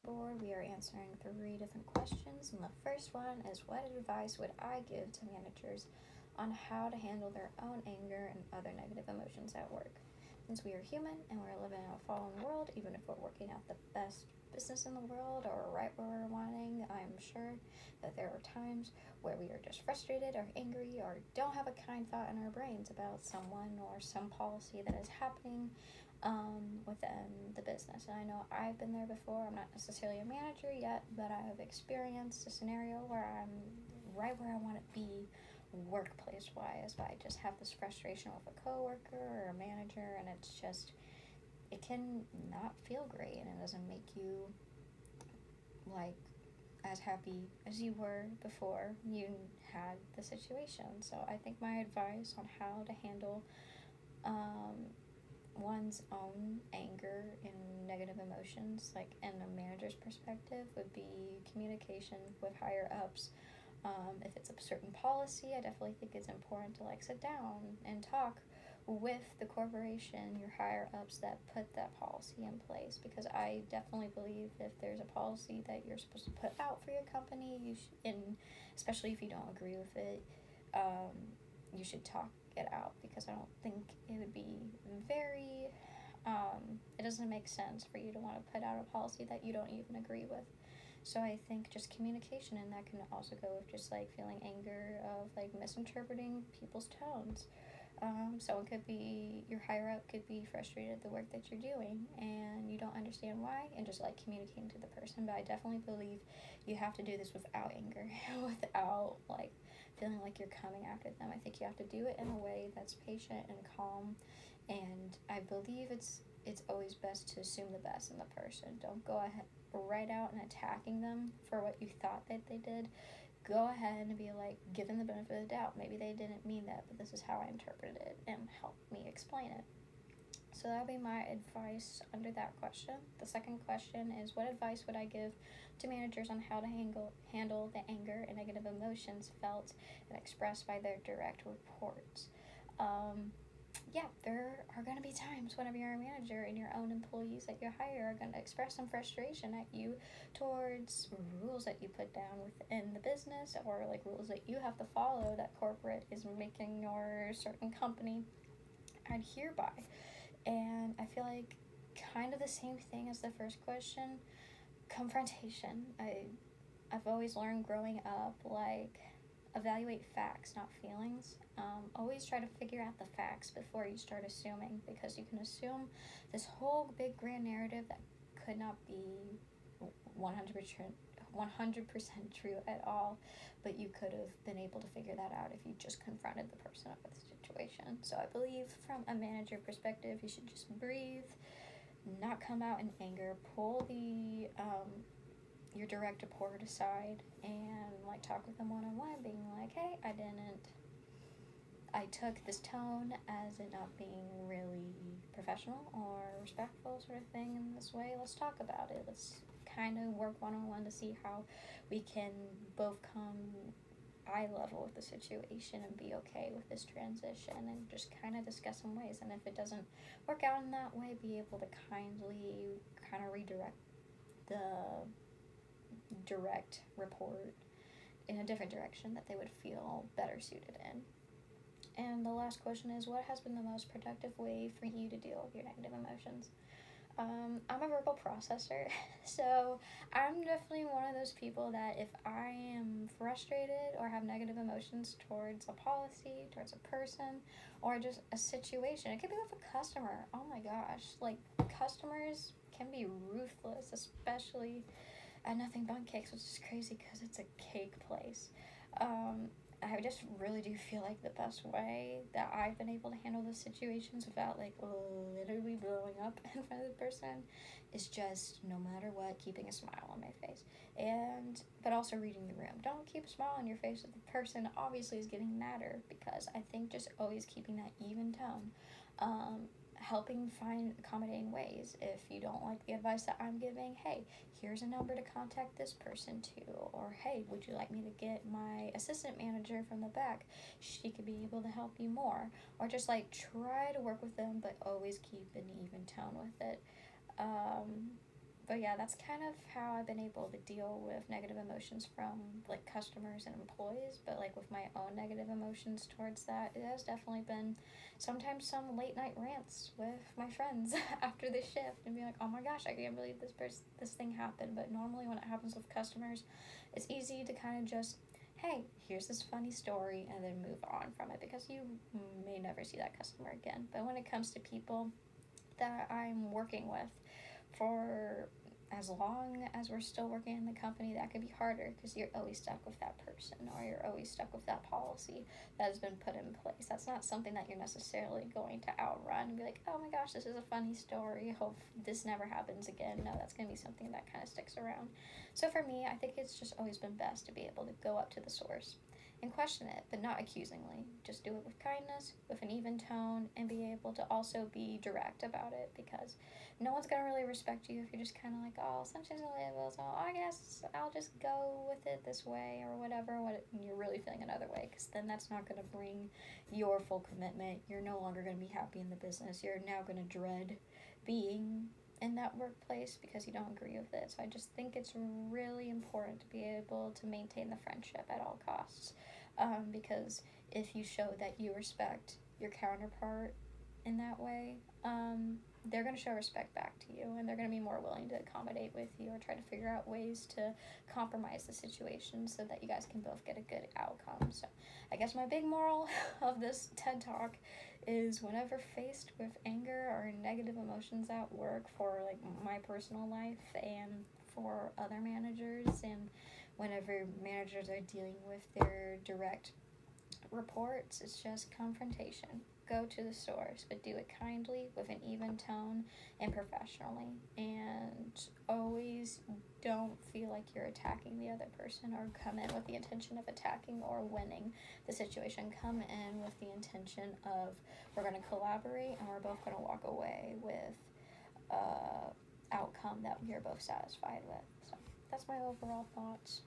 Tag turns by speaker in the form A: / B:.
A: board. We are answering 3 different questions, and the first one is, what advice would I give to managers on how to handle their own anger and other negative emotions at work? Since we are human and we're living in a fallen world, even if we're working at the best business in the world or right where we're wanting, I'm sure that there are times where we are just frustrated or angry or don't have a kind thought in our brains about someone or some policy that is happening within the business. And I know I've been there before. I'm not necessarily a manager yet, but I have experienced a scenario where I'm right where I want to be workplace wise, but I just have this frustration with a coworker or a manager, and it's just, it can not feel great, and it doesn't make you like as happy as you were before you had the situation. So I think my advice on how to handle one's own anger and negative emotions, like in a manager's perspective, would be communication with higher ups. If it's a certain policy, I definitely think it's important to like sit down and talk with the corporation, your higher ups that put that policy in place, because I definitely believe if there's a policy that you're supposed to put out for your company, and especially if you don't agree with it, you should talk it out, because I don't think it would be very, it doesn't make sense for you to want to put out a policy that you don't even agree with. So I think just communication, and that can also go with just like feeling anger of like misinterpreting people's tones. Someone could be, your higher up could be frustrated at the work that you're doing and you don't understand why, and just like communicating to the person. But I definitely believe you have to do this without anger, without like feeling like you're coming after them. I think you have to do it in a way that's patient and calm, and I believe it's always best to assume the best in the person. Don't go ahead right out and attacking them for what you thought that they did. Go ahead and be like, give them the benefit of the doubt. Maybe they didn't mean that, but this is how I interpreted it, and help me explain it. So that would be my advice under that question. The second question is, what advice would I give to managers on how to handle the anger and negative emotions felt and expressed by their direct reports? Yeah, there are going to be times whenever you're a manager and your own employees that you hire are going to express some frustration at you towards rules that you put down within the business, or like rules that you have to follow that corporate is making your certain company adhere by. And I feel like kind of the same thing as the first question, confrontation. I've always learned growing up, like, evaluate facts, not feelings. Always try to figure out the facts before you start assuming, because you can assume this whole big grand narrative that could not be 100% true at all, but you could have been able to figure that out if you just confronted the person with the situation. So I believe from a manager perspective, you should just breathe, not come out in anger, pull the your direct report aside and like talk with them one-on-one, being like, hey, I took this tone as it not being really professional or respectful sort of thing in this way. Let's talk about it. Let's kind of work one-on-one to see how we can both come eye level with the situation and be okay with this transition, and just kind of discuss some ways. And if it doesn't work out in that way, be able to kindly kind of redirect the direct report in a different direction that they would feel better suited in. And the last question is, what has been the most productive way for you to deal with your negative emotions? I'm a verbal processor, so I'm definitely one of those people that if I am frustrated or have negative emotions towards a policy, towards a person, or just a situation, it could be with a customer. Oh my gosh, like, customers can be ruthless, especially at Nothing Bundt Cakes, which is crazy because it's a cake place. I just really do feel like the best way that I've been able to handle the situations without like literally blowing up in front of the person is just, no matter what, keeping a smile on my face, but also reading the room. Don't keep a smile on your face if the person obviously is getting madder, because I think just always keeping that even tone, helping find accommodating ways. If you don't like the advice that I'm giving, hey, here's a number to contact this person to, or hey, would you like me to get my assistant manager from the back? She could be able to help you more. Or just like try to work with them, but always keep an even tone with it. But yeah, that's kind of how I've been able to deal with negative emotions from like customers and employees. But like with my own negative emotions towards that, it has definitely been sometimes some late night rants with my friends after the shift and be like, oh my gosh, I can't believe this thing happened. But normally when it happens with customers, it's easy to kind of just, hey, here's this funny story, and then move on from it because you may never see that customer again. But when it comes to people that I'm working with for as long as we're still working in the company, that could be harder because you're always stuck with that person, or you're always stuck with that policy that has been put in place. That's not something that you're necessarily going to outrun and be like, oh my gosh, this is a funny story, hope this never happens again. No, that's going to be something that kind of sticks around. So for me, I think it's just always been best to be able to go up to the source and question it, but not accusingly. Just do it with kindness, with an even tone, and be able to also be direct about it, because no one's gonna really respect you if you're just kind of like, oh, sunshine's gonna live, so I guess I'll just go with it this way or whatever. And you're really feeling another way, because then that's not gonna bring your full commitment. You're no longer gonna be happy in the business. You're now gonna dread being in that workplace because you don't agree with it. So I just think it's really important to be able to maintain the friendship at all costs, because if you show that you respect your counterpart in that way, they're going to show respect back to you, and they're going to be more willing to accommodate with you or try to figure out ways to compromise the situation so that you guys can both get a good outcome. So I guess my big moral of this TED Talk is, whenever faced with anger or negative emotions at work, for like my personal life and for other managers, and whenever managers are dealing with their direct reports, it's just confrontation. Go to the source, but do it kindly, with an even tone, and professionally. And always don't feel like you're attacking the other person or come in with the intention of attacking or winning the situation. Come in with the intention of, we're going to collaborate and we're both going to walk away with a outcome that we are both satisfied with. So that's my overall thoughts.